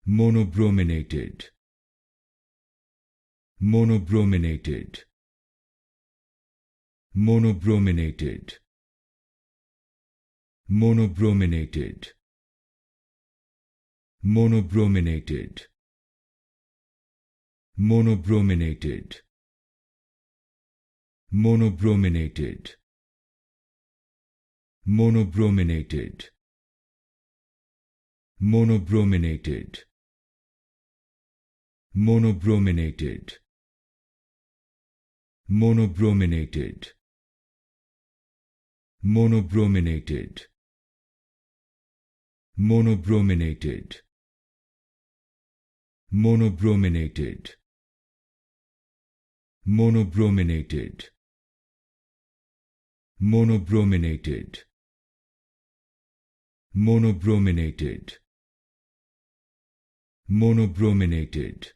Monobrominated. Monobrominated. Monobrominated. Monobrominated. Monobrominated. Monobrominated. Monobrominated. Monobrominated. Monobrominated. Monobrominated. Monobrominated. Monobrominated. Monobrominated. Monobrominated. Monobrominated. Monobrominated. Monobrominated. Monobrominated.